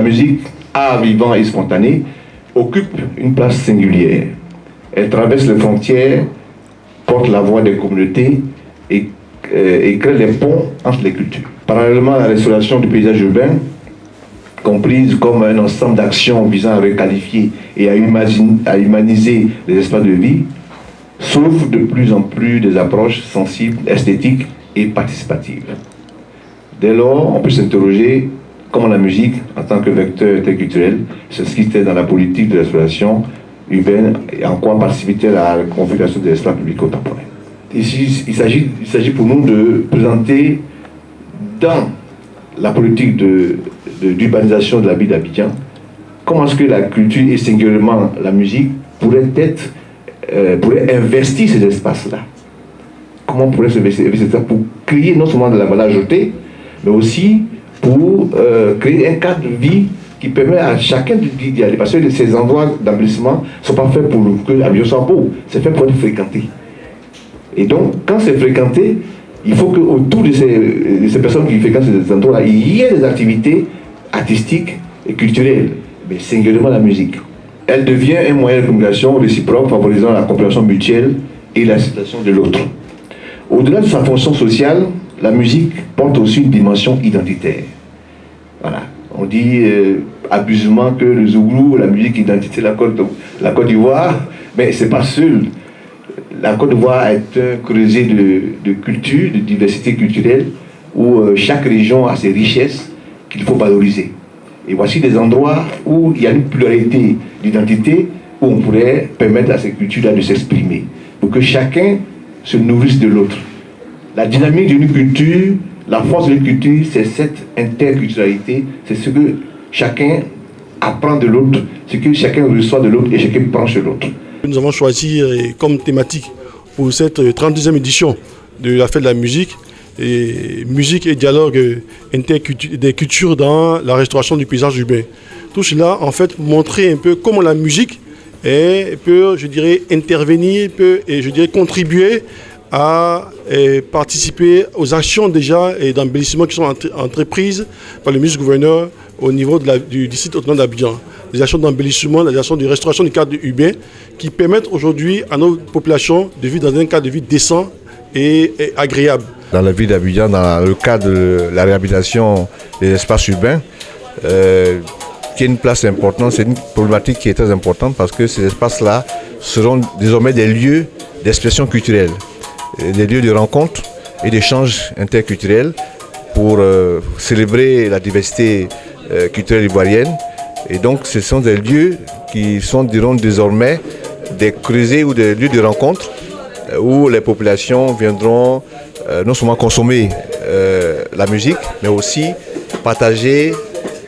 musique, art vivant et spontané, occupe une place singulière. Elle traverse les frontières, porte la voix des communautés et crée des ponts entre les cultures. Parallèlement à la restauration du paysage urbain, comprise comme un ensemble d'actions visant à requalifier et à humaniser les espaces de vie, s'ouvrent de plus en plus des approches sensibles, esthétiques et participatives. Dès lors, on peut s'interroger comment la musique, en tant que vecteur interculturel, s'inscrit dans la politique de l'exploitation urbaine et en quoi participe-t-elle à la configuration des espaces publics contemporains. Ici, il s'agit pour nous de présenter dans la politique d'urbanisation de la ville d'Abidjan comment est-ce que la culture et singulièrement la musique pourrait investir ces espaces-là. Comment on pourrait se investir pour créer non seulement de la valeur ajoutée, mais aussi pour créer un cadre de vie qui permet à chacun d'y aller. Parce que ces endroits d'emplissement ne sont pas faits pour que l'Abidjan soit beau, c'est fait pour être fréquenté. Et donc, quand c'est fréquenté, il faut qu'autour de ces personnes qui fréquentent ces endroits-là, il y ait des activités artistiques et culturelles, mais singulièrement la musique. Elle devient un moyen de communication réciproque favorisant la compréhension mutuelle et l'acceptation de l'autre. Au-delà de sa fonction sociale, la musique porte aussi une dimension identitaire. Voilà. On dit abusivement que le Zouglou, la musique identité de la Côte d'Ivoire, mais c'est pas seul. La Côte d'Ivoire est un creuset de culture, de diversité culturelle, où chaque région a ses richesses qu'il faut valoriser. Et voici des endroits où il y a une pluralité d'identités, où on pourrait permettre à ces cultures-là de s'exprimer, pour que chacun se nourrisse de l'autre. La dynamique d'une culture, la force d'une culture, c'est cette interculturalité, c'est ce que chacun apprend de l'autre, ce que chacun reçoit de l'autre et chacun prend chez l'autre. Nous avons choisi comme thématique pour cette 32e édition de la fête de la musique, musique et dialogue des cultures dans la restauration du paysage urbain. Tout cela, en fait, montrer un peu comment la musique peut, je dirais, intervenir, peut, et je dirais, contribuer à participer aux actions déjà et d'embellissement qui sont entreprises par le ministre gouverneur au niveau du district autonome d'Abidjan. Des actions d'embellissement, des actions de restauration du cadre urbain qui permettent aujourd'hui à nos populations de vivre dans un cadre de vie décent et agréable. Dans la ville d'Abidjan, dans le cadre de la réhabilitation des espaces urbains, qui est une place importante, c'est une problématique qui est très importante parce que ces espaces-là seront désormais des lieux d'expression culturelle, des lieux de rencontre et d'échanges interculturels pour célébrer la diversité culturelle ivoirienne. Et donc ce sont des lieux qui diront désormais des creusets ou des lieux de rencontre où les populations viendront non seulement consommer la musique, mais aussi partager,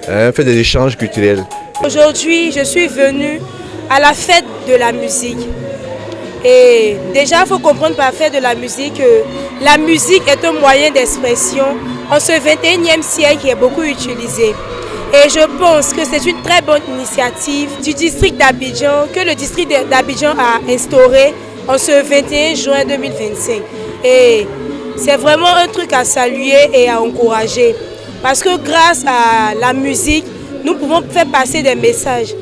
faire des échanges culturels. Aujourd'hui, je suis venue à la fête de la musique. Et déjà, il faut comprendre par la fête de la musique que la musique est un moyen d'expression en ce 21e siècle qui est beaucoup utilisé. Et je pense que c'est une très bonne initiative du district d'Abidjan que le district d'Abidjan a instauré en ce 21 juin 2025. Et c'est vraiment un truc à saluer et à encourager. Parce que grâce à la musique, nous pouvons faire passer des messages.